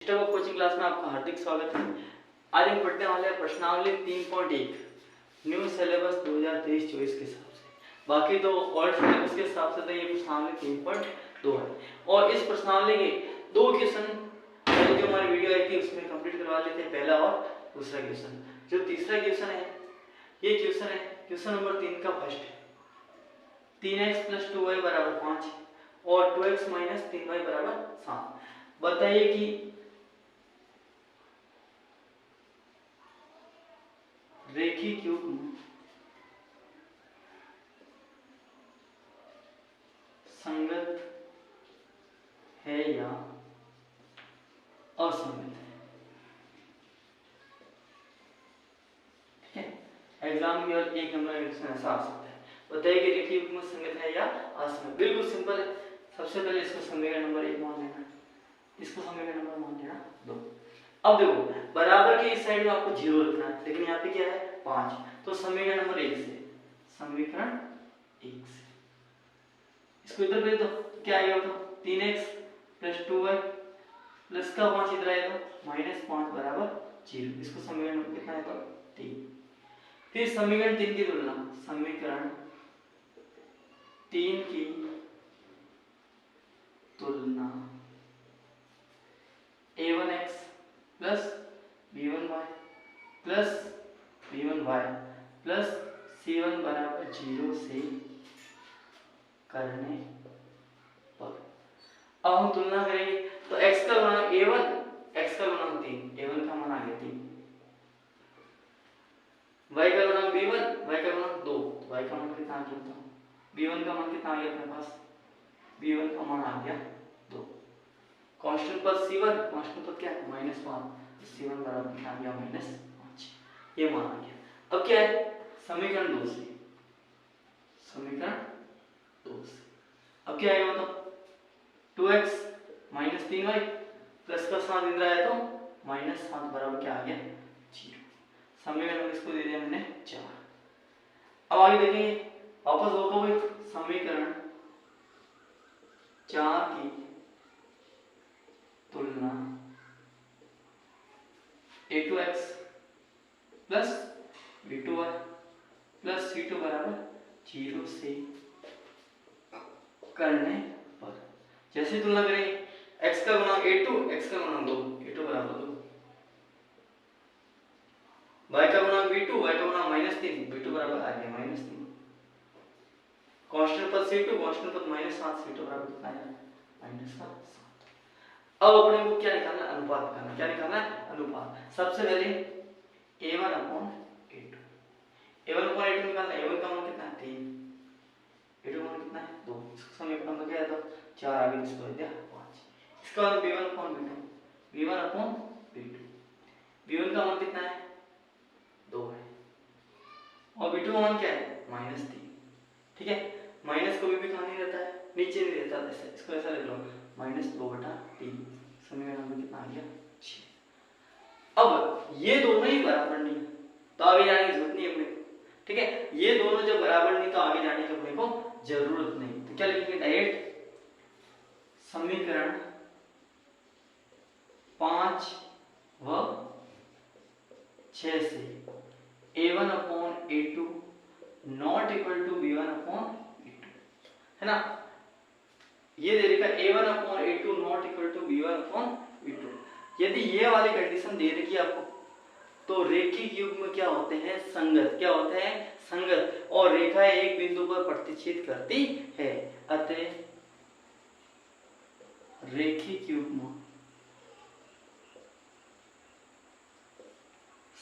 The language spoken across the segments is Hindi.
स्टेप ऑफ कोचिंग क्लास में आपका हार्दिक स्वागत है। आज हम पढ़ने वाले हैं प्रश्नावली 3.1 न्यू सिलेबस 2023-24 के हिसाब से। बाकी तो ओल्ड सिलेबस के हिसाब से तो ये प्रश्नावली 3.2 है और इस प्रश्नावली के दो क्वेश्चन पहले जो हमारी वीडियो आई थी उसमें कंप्लीट करवा लेते हैं, पहला और दूसरा क्वेश्चन। जो तीसरा क्वेश्चन है ये क्वेश्चन है क्वेश्चन नंबर 3 का फर्स्ट है। 3x + 2y = 5 और 2x - 3y = 7। बताइए कि रेखीय क्यूब संगत है या असंगत है। ठीक है, एग्जाम में और एक नंबर क्वेश्चन ऐसा आ सकता है। बताइए कि रेखीय क्यूब संगत है या असंगत। बिल्कुल सिंपल है। सबसे पहले इसको समीकरण नंबर 1 मान लेना, इसको समीकरण नंबर मान लेना 2। अब देखो बराबर के इस साइड में आपको 0 रखना है, लेकिन यहाँ पे क्या है 5, तो समीकरण नंबर 1 से, समीकरण 1 से इसको इधर भेज दो, क्या आएगा तो 3x + 2y प्लस का 5 इधर आएगा -5 = 0। इसको समीकरण नंबर कितना है तो 3। फिर समीकरण 3 की तुलना, समीकरण 3 की तुलना a1x + b1y + b1y + c1 = 0 से करने पर। अब हम तुलना करेंगे तो x का गुणांक a1, x का गुणांक 3, a1 का मान आ गया 3, y का गुणांक b1, y का गुणांक 2, तो y का मान कितना आ गया था, b1 का मान कितना आ गया अपने पास, b1 का मान आ गया 2। कांस्टेंट पर c1, कांस्टेंट पर क्या है -5, तो c1 बराबर कितना आ गया -5, ये मान आ गया। अब क्या है समीकरण 2 से, समीकरण 2 से अब क्या आएगा मतलब 2x - 3y प्लस का 7 इधर आया तो -7 बराबर क्या आ गया 0। समीकरण इसको दे दिया मैंने 4। अब आगे देखेंगे वापस होगा वही समीकरण 4 की तुलना a2x + b2y + c2 = 0 से करने पर। जैसे तुलना करेंगे x का गुणांक a2, x का गुणांक 2, a2 = 2, y का गुणांक b2, y का गुणांक -3, b2 बराबर आ गया -3, कांस्टेंट पर c2, कांस्टेंट पर -7, c2 बराबर कितना है -7। अब अपने को क्या निकालना है, अनुपात निकालना। क्या निकालना है, अनुपात। सबसे पहले a1/a2, a1/a2 निकालना है। a1 का मान कितना है 3, a2 मान कितना है 2, इसको समीकरण में क्या है तो 4 आगे इसको दे दिया 5। इसका मान b1/b2, b1/b2, b1 का मान कितना है 2 है और b2 का मान क्या है -3। ठीक है, माइनस कभी भी कहाँ नहीं रहता है, नीचे नहीं रहता, ऐसे इसको ऐसा लिख लो -2/3। समीकरण में कितना आ गया 6। अब ये दोनों ही बराबर नहीं तो आगे जाने की जरूरत नहीं है अपने को। ठीक है, ये दोनों जब बराबर नहीं तो आगे जाने की अपने को जरूरत नहीं। तो क्या लिखेंगे डायरेक्ट समीकरण 5 व 6 से a1/a2 ≠ b1/b2 है ना। ये दे रखा a1/a2 ≠ b1/b2। यदि ये वाली कंडीशन दे रखी है आपको तो रेखीय क्यूब में क्या होते हैं संगत, क्या होते हैं संगत, और रेखाएं एक बिंदु पर प्रतिच्छेद करती है। अतः रेखीय क्यूब में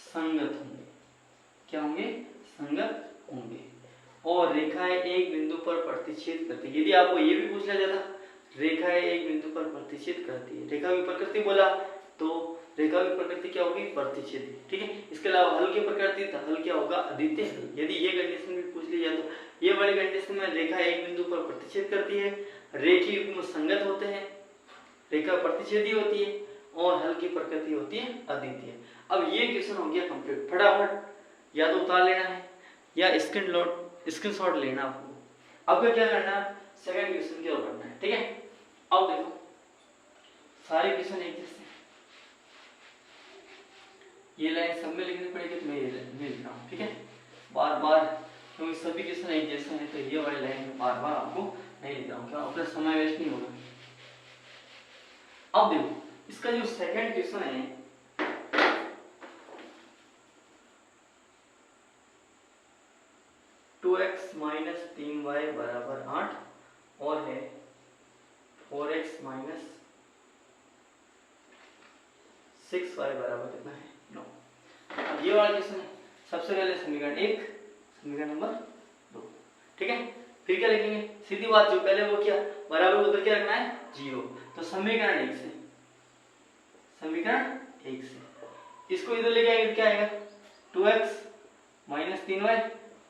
संगत होंगे। क्या होंगे, संगत होंगे और रेखाएं एक बिंदु पर प्रतिच्छेद करती है। यदि आपको ये भी पूछ लिया जाता रेखाएं एक बिंदु पर प्रतिच्छेद करती है, रेखा की प्रकृति बोला तो रेखा की प्रकृति क्या होगी प्रतिच्छेदी। ठीक है, इसके अलावा हल की प्रकृति तो हल क्या होगा अद्वितीय हल। यदि ये कंडीशन भी पूछ ली जाए तो ये वाली कंडीशन में रेखा एक बिंदु पर प्रतिच्छेद करती है, रेखीय युग्म संगत होते हैं, रेखा प्रतिच्छेदी होती है और हल की प्रकृति होती है अद्वितीय। अब ये क्वेश्चन हो गया कंप्लीट। फटाफट या तो उतार लेना है या स्क्रीनशॉट लेना आपको। अब क्या करना है, सेकंड क्वेश्चन की ओर बढ़ना है। ठीक है, अब देखो सारे क्वेश्चन एक जैसे ये लाइन सब में लिखनी पड़ेगी, तो मैं ये लाइन में लिख रहा हूँ, ठीक है। बार बार क्योंकि सभी क्वेश्चन एक जैसे हैं, तो ये वाली लाइन में बार बार आपको नहीं लिख रहा हूँ, क्या अपना समय वेस्ट नहीं होगा। अब देखो इसका जो सेकंड क्वेश्चन है, 2x माइनस 3y बराबर 8 और है 4x माइनस 6y बराबर कितना है 9। अब ये वाला क्वेश्चन है, सबसे पहले समीकरण 1, समीकरण नंबर 2, ठीक है। फिर क्या लिखेंगे, सीधी बात, जो पहले वो क्या बराबर उधर क्या रखना है 0, तो समीकरण 1 से, समीकरण 1 से इसको इधर लेके आएंगे तो क्या आएगा 2x माइनस 3y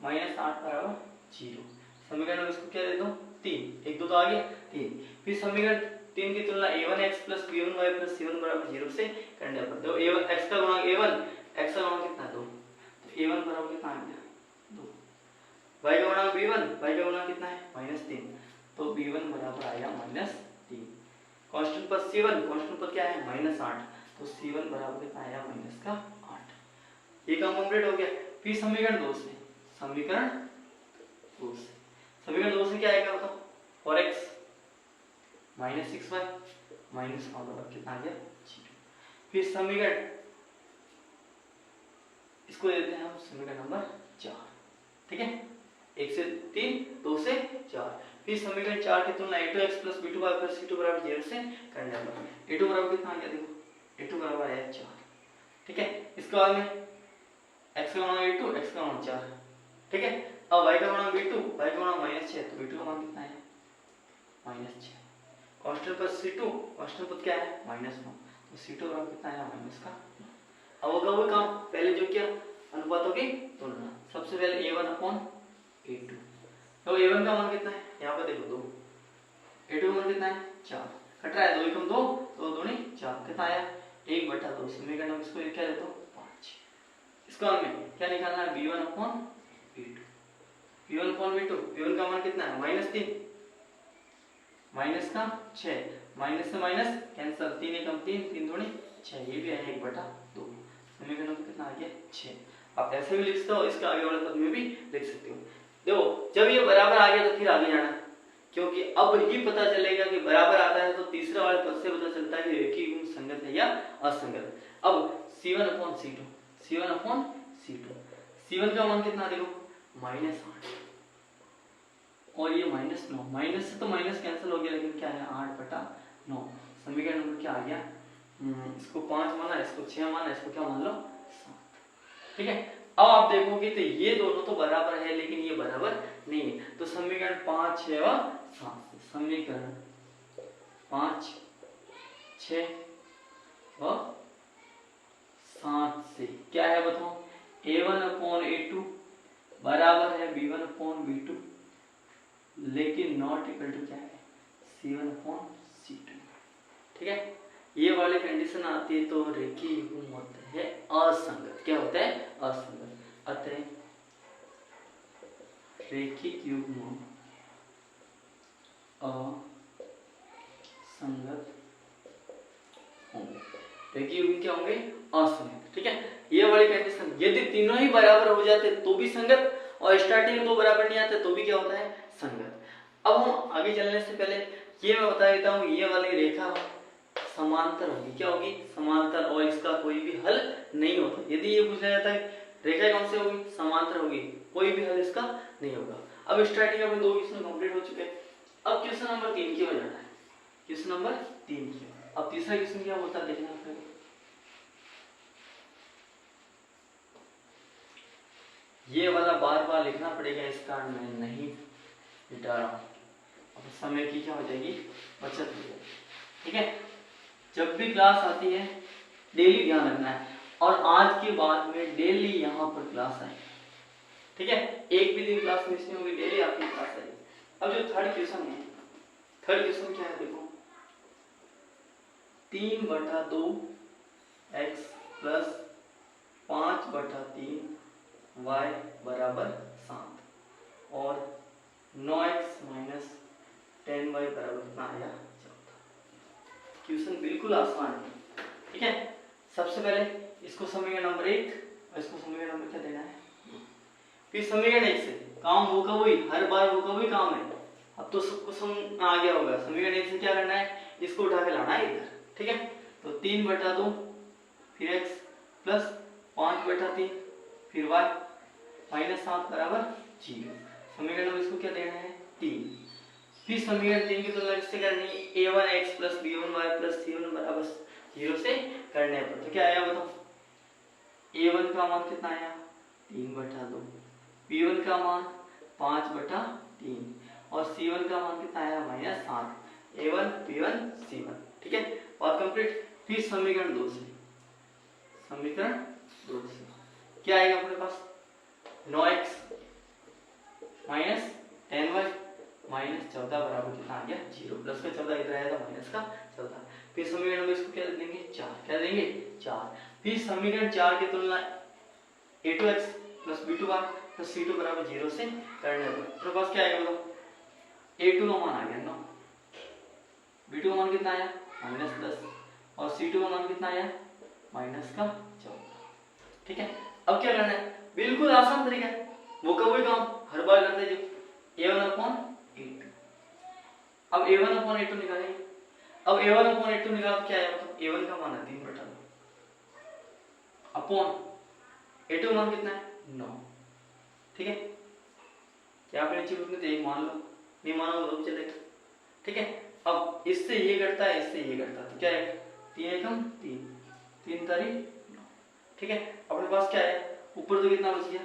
माइनस 8 बराबर 0। समीकरण में इसको क्या दे दो 3, 1 2 तो आ गया 3। फिर समीकरण 3 की तुलना a1x plus b1y plus c1 बराबर 0 से करने पर, देखो a1 x का गुणा a1, x का गुणा कितना 2, तो a1 बराबर कितना आ गया 2, y का गुणा b1, y का गुणा कितना है -3, तो b1 बराबर आया -3। कांस्टेंट पर c1, कांस्टेंट पर क्या है -8, तो c1 बराबर कितना आया -8। ये काम कंप्लीट हो गया। फिर समीकरण 2 से, समीकरण 2 से, समीकरण 2 से क्या आएगा बताओ 4x माइनस 6y माइनस 9 बराबर कितना आ गया 0। फिर समीकरण इसको देते हैं हम समीकरण नंबर 4, ठीक है। 1 से 3, 2 से 4। फिर समीकरण 4 की तुलना a2x plus b2y plus c2 बराबर 0 से करने पर a2 बराबर कितना आ गया, देखो a2 बराबर है 4, ठीक है। इसके बाद में x का गुणा a2, x का गुणा 4, ठीक है। अब y का गुणा b2, y का गुणा -6, तो b2 का मान कितना है -6। कांस्टेंट पर c2, कांस्टेंट पर क्या है -9, तो c2 बराबर कितना है -9। अब होगा वो काम पहले जो क्या अनुपातों की तुलना, सबसे पहले a1 अपॉन a2, तो a1 का मान कितना है यहाँ पे देखो 2, a2 का मान कितना है 4, कट रहा है 2 एकम 2, 2 दूनी 4, कितना आया 1/2। समीकरण में इसको क्या देता हूँ 5। इसका में क्या निकालना है b1 upon b2, b1 upon b2, b1 का मान कितना है -3, माइनस का 6, माइनस से माइनस कैंसिल, 3 एकम 3, 3 दूनी 6, ये भी आया 1/2। समीकरण में कितना आ गया 6। आप ऐसे भी लिख सकते हो, इसके आगे वाले पद में भी लिख सकते हो। देखो जब ये बराबर आ गया तो फिर आगे जाना, क्योंकि अब ही पता चलेगा कि बराबर आता है तो तीसरे वाले पद से पता चलता है कि रेखीय गुण संगत है या असंगत। अब c1 upon c2, c1 upon c2, c1 का मान कितना देखो -8 और ये -9, माइनस से तो माइनस कैंसिल हो गया, लेकिन क्या है 8/9। समीकरण नंबर क्या आ गया, इसको 5 माना, इसको 6 माना, इसको क्या मान लो 7, ठीक है। अब आप देखोगे तो ये दोनों तो बराबर है, लेकिन ये बराबर नहीं है, तो समीकरण 5 6 व 7, समीकरण 5 6 व 7 से क्या है बताओ a1 अपॉन a2 बराबर है b1 अपॉन b2, लेकिन नॉट इक्वल टू क्या है c1 अपॉन c2, ठीक है। ये वाली कंडीशन आती है तो रेखीय युग्म होता है असंगत, क्या होता है असंगत, अतः रेखिक युग्म असंगत होंगे, रेखिक युग्म क्या होंगे असंगत, ठीक है। ये वाली कंडीशन यदि तीनों ही बराबर हो जाते तो भी संगत, और स्टार्टिंग में दो बराबर नहीं आते तो भी क्या होता है संगत। अब हम आगे चलने से पहले ये मैं बता देता हूँ, ये वाली रेखा समांतर होगी, क्या होगी समांतर, और इसका कोई भी हल नहीं होता। यदि ये पूछा जाता है रेखा कौन से होगी समांतर होगी, कोई भी हल इसका नहीं होगा। अब स्टार्टिंग में 2 क्वेश्चन कंप्लीट हो चुके हैं। अब क्वेश्चन नंबर 3 की ओर जाना है, क्वेश्चन नंबर 3 की। अब तीसरा क्वेश्चन क्या होता है देखना है, ये वाला बार बार लिखना पड़ेगा, इस कारण मैं नहीं मिटा रहा हूँ। अब समय की क्या हो जाएगी बचत हो जाएगी, ठीक है। जब भी क्लास आती है डेली ध्यान रखना है, और आज के बाद में डेली यहाँ पर क्लास आए, ठीक है। एक भी दिन क्लास मिस नहीं होगी, डेली आपकी क्लास आएगी। अब जो थर्ड क्वेश्चन है, थर्ड क्वेश्चन क्या है देखो, 3/2 x प्लस 5/3 y बराबर 7 और 9x माइनस 10y बराबर कितना आया 14। क्वेश्चन बिल्कुल आसान है, ठीक है। सबसे पहले इसको समीकरण नंबर 1 और इसको समीकरण नंबर क्या देना है 2। फिर समीकरण 1 से काम वो का वही, हर बार वो का वही काम है। अब तो सबको समझ आ गया होगा। समीकरण 1 से क्या करना है, इसको उठा के लाना है इधर, ठीक है। तो 3/2 फिर x प्लस 5/3 फिर y माइनस 7 बराबर 0। समीकरण नंबर इसको क्या देना है 3। फिर समीकरण 3 की तुलना किससे करनी है, a1x plus b1y plus c1 बराबर 0 से करने पर। तो क्या आया बताओ, a1 का मान कितना आया 3/2, b1 का मान 5/3 और c1 का मान कितना आया -7। a1 b1 c1, ठीक है, बात कंप्लीट। फिर समीकरण 2 से, समीकरण 2 से क्या आएगा अपने पास 9x माइनस 10y माइनस 14 बराबर कितना आ गया 0। प्लस का 14 इधर आया था, माइनस का 14। फिर समीकरण में इसको क्या देंगे 4, क्या देंगे 4। फिर समीकरण 4 की तुलना a2x plus b2y plus c2 बराबर 0 से करने पर तो पास क्या आएगा बताओ, a2 का मान आ गया 9, b2 का मान कितना आया -10 और c2 का मान कितना आया माइनस का 14, ठीक है। अब क्या करना है, बिल्कुल आसान तरीका है, वो का वही काम हर बार करते हैं जो a1/a2। अब a1/a2 निकालेंगे। अब a1/a2 निकाल क्या आया, मतलब a1 का मान है 3/2 अपॉन a2 मान कितना है 9, ठीक है। क्या आप नीचे उसमें तो एक मान लो, नहीं मानो तो चलेगा, ठीक है। अब इससे ये करता है, इससे ये करता है, तो क्या है 3 एकम 3, 3 तारीख 9, ठीक है। अपने पास क्या है, ऊपर तो कितना बच गया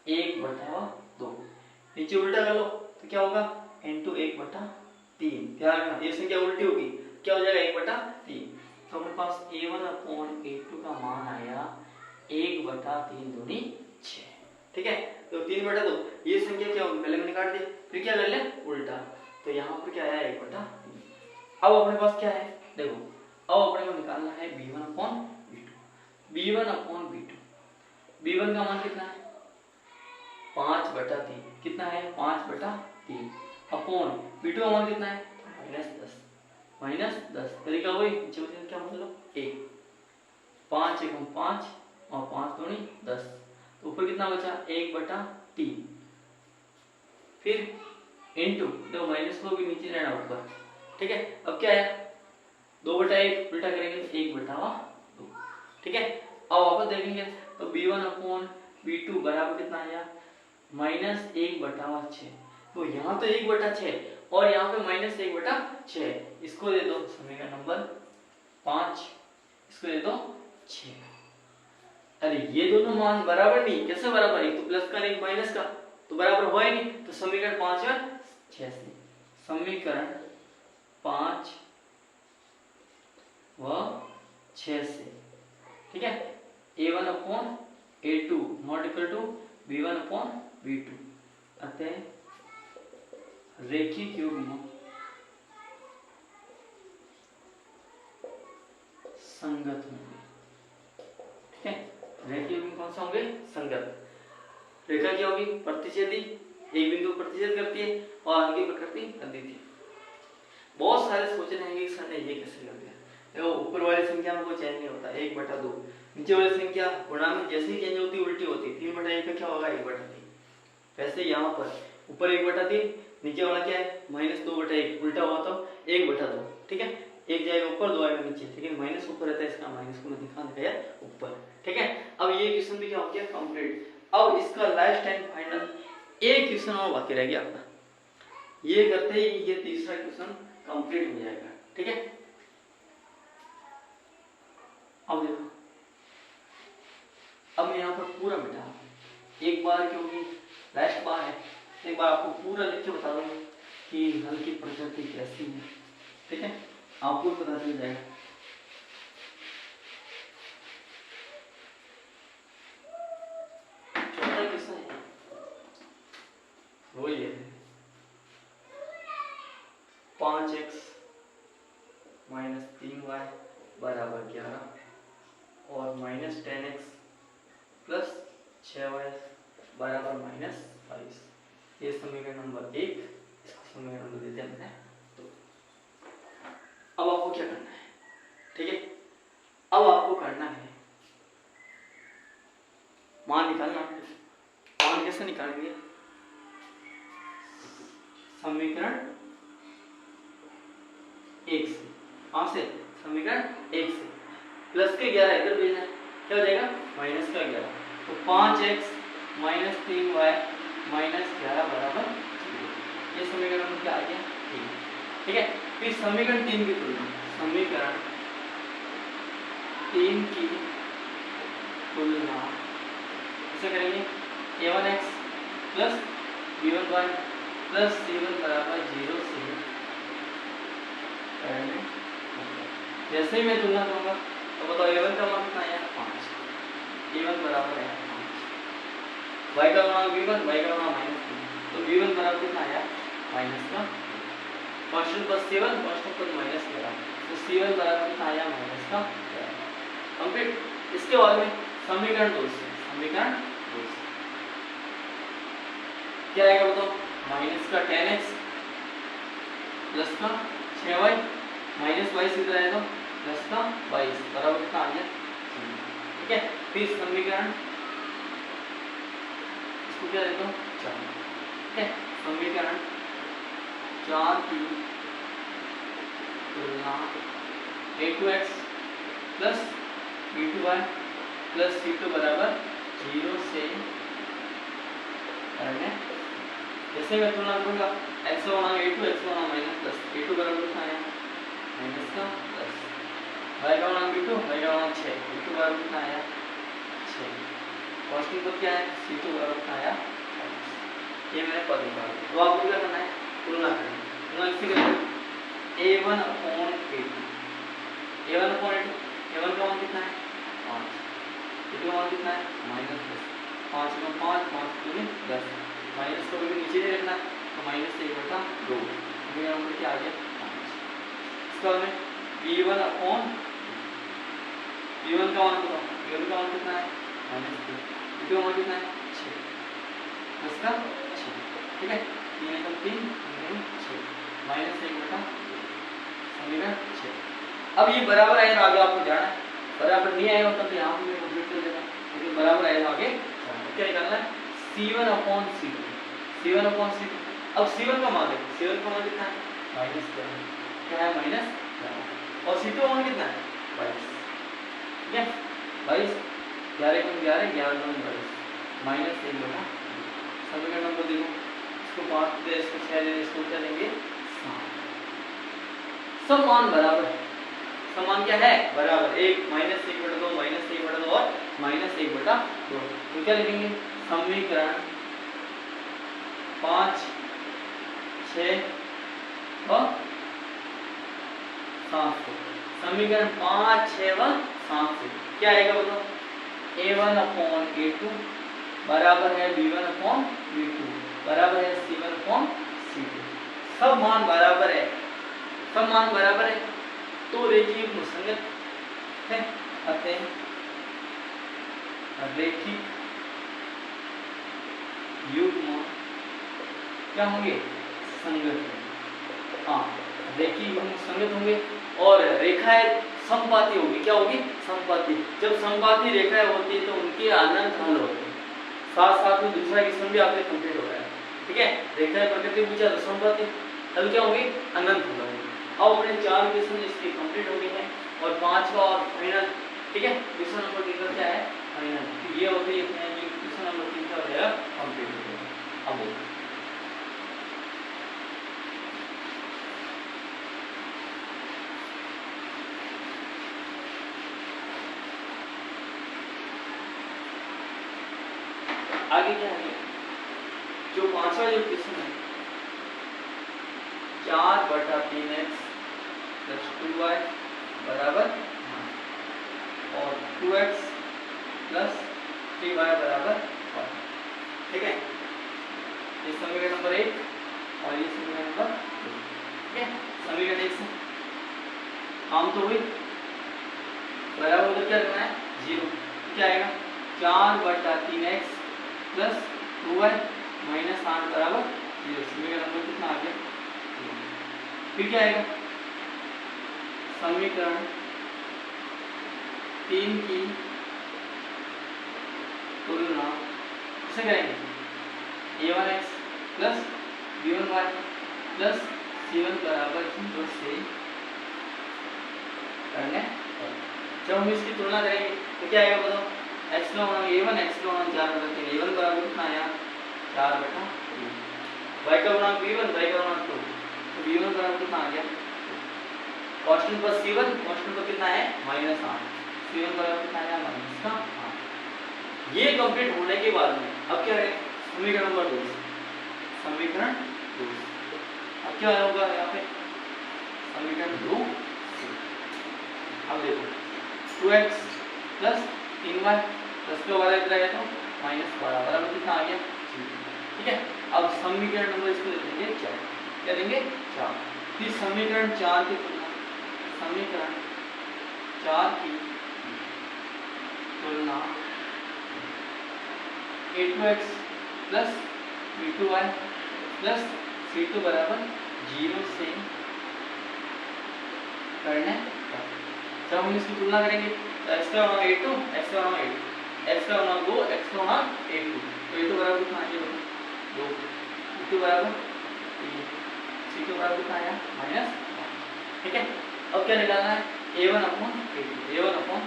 1/2, नीचे उल्टा कर लो तो क्या होगा into 1/3। ध्यान रखना ये संख्या उल्टी होगी, क्या हो जाएगा 1/3। तो अपने पास a1/a2 का मान आया 1/3 दूनी 6, ठीक है। तो 3/2 ये संख्या क्या होगी, पहले मैंने काट दिया, फिर क्या कर लिया उल्टा, तो यहाँ पर क्या आया 1/3। अब अपने पास क्या है देखो, अब अपने को निकालना है b1/b2, b1/b2। b1 का मान कितना है 5/3, कितना है 5/3 अपॉन b2 का मान कितना है -10 तरीका वही, नीचे क्या मान लो 1, 5 एकम 5 और 5 दूनी 10, तो ऊपर कितना बचा 1/3। फिर इनटू देखो माइनस को भी नीचे रहना ऊपर, ठीक है। अब क्या है 2/1 उल्टा करेंगे तो 1/2, ठीक है। अब वापस देखेंगे तो b1/b2 बराबर कितना आया -1/6। तो यहाँ तो 1/6 और यहाँ पे -1/6, इसको दे दो समीकरण नंबर 5, इसको दे दो 6। अरे ये दोनों मान बराबर नहीं, कैसे बराबर, एक तो प्लस का एक माइनस का, तो बराबर हुआ ही नहीं। तो समीकरण 5 और 6 से, समीकरण 5 व 6 से, ठीक है। a1/a2 not equal to b1/b2, अतः रेखीय युग्म संगत होंगे, ठीक है। रेखीय युग्म कौन सा होंगे, संगत। रेखा क्या होगी प्रतिच्छेदी, एक बिंदु प्रतिच्छेद करती है और आगे प्रकृति अद्वितीय। बहुत सारे सोच रहे हैं कि सर ने ये कैसे कर दिया, देखो ऊपर वाली संख्या में कोई चेंज नहीं होता 1/2, नीचे वाली संख्या गुणा में जैसे ही चेंज होती उल्टी होती, 3/1 का क्या होगा 1/3। वैसे यहाँ पर ऊपर 1/3, नीचे वाला क्या है -2/1, उल्टा हुआ तो 1/2, ठीक है। एक जाएगा ऊपर, 2 आएगा नीचे, लेकिन माइनस ऊपर रहता है, इसका माइनस को मैं दिखा दिया ऊपर, ठीक है। अब ये क्वेश्चन भी क्या हो गया कंप्लीट। अब इसका लास्ट एंड फाइनल एक क्वेश्चन और बाकी रह गया अपना, ये करते ही ये तीसरा क्वेश्चन कंप्लीट हो जाएगा, ठीक है। अब देखो, अब मैं यहाँ पर पूरा मिटा एक बार, क्योंकि लास्ट बार है, एक बार आपको पूरा लिख के बता दूंगा कि हल की प्रकृति कैसी है, ठीक है, आपको पता चल जाएगा। चौथा क्वेश्चन है वो ये है 5x माइनस 3y बराबर 11 और -10x प्लस 6y बराबर -22। ये समीकरण नंबर 1, इसको समीकरण नंबर देते हैं। तो अब आपको क्या करना है, ठीक है, अब आपको करना है मान निकालना। मान कैसे निकालेंगे? समीकरण 1 से, कहां से? समीकरण 1 से प्लस के 11 इधर भेजना है, क्या हो जाएगा? माइनस का 11। तो 5x माइनस 3y माइनस 11 बराबर 0। ये समीकरण में क्या आ गया? ठीक है। फिर समीकरण 3 की तुलना, समीकरण 3 की तुलना कैसे करेंगे? a1x plus b1y plus c1 बराबर 0 से करने। जैसे ही मैं तुलना करूंगा तो बताओ a1 का मान कितना आया? 5। a1 बराबर है 5। y का मान b1, y का मान -3, तो b1 बराबर कितना आया? माइनस का constant plus c1, constant plus minus 11, तो c1 बराबर कितना आया? माइनस का 11। कंप्लीट। इसके बाद में समीकरण 2 से, समीकरण 2 से क्या आएगा बताओ? माइनस का 10x प्लस का 6y माइनस y सीधा आएगा प्लस का 22 बराबर कितना आ गया? ठीक है। फिर समीकरण इसको क्या देता हूँ? 4। ठीक है। समीकरण 4 की तुलना a2x plus b2y plus c2 बराबर 0 से करने। जैसे मैं तुलना करूंगा x का मान a2, x का मान माइनस प्लस a2 बराबर कितना आया? माइनस का प्लस y का मान b2, y का मान 6, b2 बराबर कितना आया? 6। कांस्टेंट पद क्या है? c2 बराबर कितना आया? 5। ये मैंने पद निकाल दिया। तो आपको क्या करना है? तुलना करनी है। तुलना किससे करेंगे? a1 upon a2, a1 upon a2, a1 का मान कितना है? 5, a2 का मान कितना है? -10। 5 में 5, 5 दूनी 10, माइनस को भी नीचे नहीं रखना, तो माइनस से 1/2, मेरा नंबर क्या आ गया? 5। इसके बाद में b1 अपॉन b1 का मान बताओ, b1 का मान कितना है? -3, b2 का मान कितना है? 6, 10 का 6। ठीक है। 3 एकम 3, 6 माइनस 1/2, समीकरण 6। अब ये बराबर आए तो आगे आपको जाना है, बराबर नहीं आया होता तो यहाँ पे कंप्लीट कर देना, लेकिन बराबर आए तो आगे क्या निकालना है? c1 upon c2, c1 upon c2। अब c1 का मान देखो, c1 का मान कितना है? -11, क्या है? -11। और c2 का मान कितना है? 22। ठीक है। 22, 11 गुण 11, 11 गुण 22, -1/2। समीकरण नंबर देखो, इसको 5 दे, इसको 6 दे, इसको क्या देंगे? 7। सब मान बराबर है। सब मान क्या है? बराबर। 1 -1/2 -1/2 और -1/2। तो क्या लिखेंगे? समीकरण 5, 6 और 7 से, समीकरण 5, 6 व 7 से क्या आएगा बताओ? a1 अपॉन a2 बराबर है b1 अपॉन b2 बराबर है c1 अपॉन c2। सब मान बराबर है, सब मान बराबर है तो रेखीय संगत है, अतः रेखिक युग्म क्या होंगे? संगत। हाँ, रेखीय युग्म संगत होंगे और रेखाएं समपाती होगी। क्या होगी? समपाती। जब समपाती रेखाएं होती है तो उनके अनंत हल होते हैं। साथ साथ में दूसरा क्वेश्चन भी आपने कंप्लीट हो गया है। ठीक है। रेखाएं प्रकृति पूछा तो समपाती, हल क्या होंगे? अनंत हल होंगे। अब अपने 4 क्वेश्चन इसके कंप्लीट हो गए हैं और 5वां और फाइनल। ठीक है। क्वेश्चन नंबर 3 क्या है? फाइनल। तो ये होते ही अपने जो क्वेश्चन नंबर 3 का हो जाएगा कंप्लीट हो जाएगा। अब देखो आगे क्या है? जो 5वां जो क्वेश्चन है 4/3x + 2y बराबर और 2x + 3y बराबर 1। ठीक है। ये समीकरण नंबर 1 और ये समीकरण नंबर 2। ठीक है। समीकरण 1 से काम तो हुई, बराबर उधर क्या करना है? 0। क्या आएगा? 4/3x + 2y - 8 बराबर 0। समीकरण नंबर कितना आ गया? फिर क्या आएगा? समीकरण 3 की तुलना किससे करेंगे? a1x plus b1y plus c1 बराबर 0 से करने पर। जब हम इसकी तुलना करेंगे तो क्या आएगा बताओ? x log a1 x log 4/3 a1 बराबर कितना आया? 4/3 y का गुणांक b1 y का गुणांक 2 तो b1 बराबर कितना आ गया? कांस्टेंट पर c1 कांस्टेंट पर कितना है? -8 c1 बराबर कितना आया? -8। ये कंप्लीट होने के बाद में अब क्या है? समीकरण नंबर 2 समीकरण 2 अब क्या होगा यहाँ पे? समीकरण 2 अब देखो 2x प्लस 3y प्लस के वाला इधर आया तो -12 बराबर कितना आ गया? ठीक है। अब समीकरण नंबर इसको देंगे 4। क्या देंगे? 4। फिर समीकरण 4 की तुलना समीकरण 4 की तुलना a2x plus b2y plus c2 बराबर 0 से करने पर। जब हम इसकी तुलना करेंगे तो x का गुणांक a2 x का गुणांक a2 x का गुणांक 2 x का गुणांक a2 तो a2 बराबर कितना आया? 2 b2 बराबर 3 c2 बराबर कितना आया? -1। ठीक है। अब क्या निकालना है? a1 upon a2 a1 upon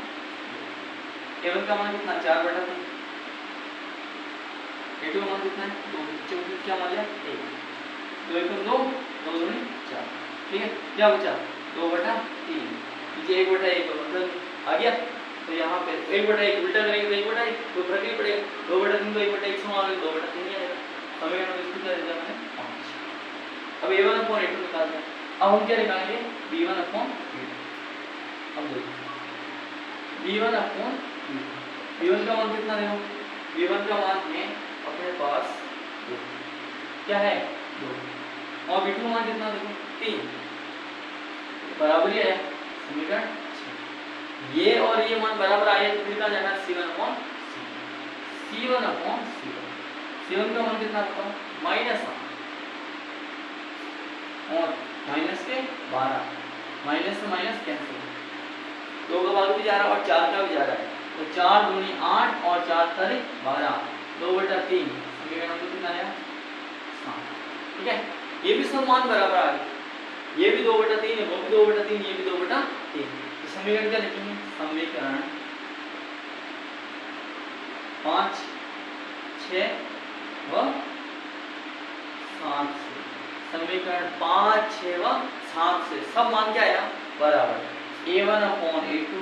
a1 का मान कितना? 4/3 a2 का मान कितना है? 2 नीचे क्या मान लिया? 1 2 1 2 2 2 4। ठीक है। क्या बचा? 2/3 नीचे 1/1 मतलब आ गया। तो यहाँ पे 1/1 उल्टा करेंगे तो 1/1 तो फर्क नहीं पड़ेगा। 2/3 तो 1/1 समान है 2/3 ही आएगा। समीकरण इसको क्या दिया मैंने? 5। अब a1 अपॉन a2 निकालते हैं। अब हम क्या निकालेंगे? b1 upon b2। अब देखो b1 अपॉन b1 का मान कितना देखो? b1 का मान है अपने पास 2 क्या है? 2 और b2 मान कितना देखो? 3 बराबर ही है। समीकरण ये और ये मान बराबर आए तो फिर क्या जाना? c1 upon c1 upon c1 का मान कितना बताओ? -8 और माइनस के 12 माइनस से माइनस कैंसिल 2 का भाग भी जा रहा है और 4 का भी जा रहा है तो 4 दूनी 8 और 4 तारीख 12 2/3 समीकरण नंबर कितना आया? 7। ठीक है। ये भी सब मान बराबर आ गए। ये भी 2/3 है वो भी 2/3 ये भी 2/3 तो समीकरण क्या लिखेंगे? समीकरण 5 6 व 7 से समीकरण 5 6 व 7 से सब मान क्या आया? बराबर a1 अपॉन a2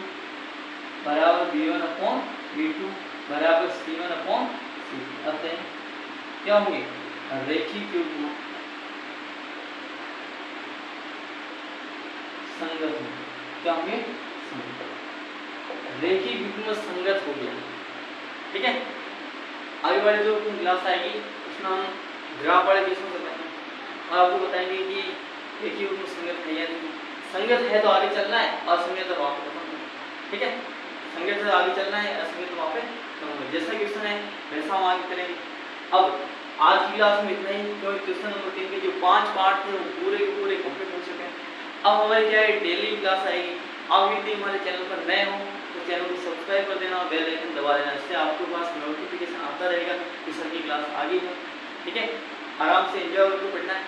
बराबर b1 अपॉन b2 बराबर c1 अपॉन c2 अतः क्या होंगे? रेखीय युग्म संगत होंगे। क्या होंगे? रेखीय युग्म संगत हो गया। ठीक है। आगे वाली जो क्लास आएगी उसमें हम ग्राफ वाले केस में बताएंगे और आपको बताएंगे कि रेखीय युग्म संगत है या नहीं। संगत है तो आगे चलना है, असंगत है वहां पे खत्म होना। ठीक है। संगत है तो आगे चलना है, असंगत तो वहां पे खत्म होना। जैसा क्वेश्चन है वैसा हम आगे करेंगे। अब आज की क्लास में इतना ही, क्योंकि क्वेश्चन नंबर 3 के जो 5 पार्ट थे वो पूरे के पूरे कंप्लीट हो चुके हैं। अब हमारी क्या है? डेली क्लास आएगी। आप यदि हमारे चैनल पर नए हो तो चैनल को सब्सक्राइब कर देना और बेल आइकन दबा देना, इससे आपके पास नोटिफिकेशन आता रहेगा कि सर की क्लास आ गई है। ठीक है। आराम से एंजॉय करके पढ़ना है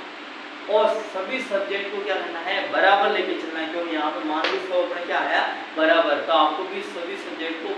और सभी सब्जेक्ट को क्या करना है? बराबर लेके चलना है, क्योंकि यहाँ पर मान लीजिए 100 क्या आया? बराबर। तो आपको भी सभी सब्जेक्ट को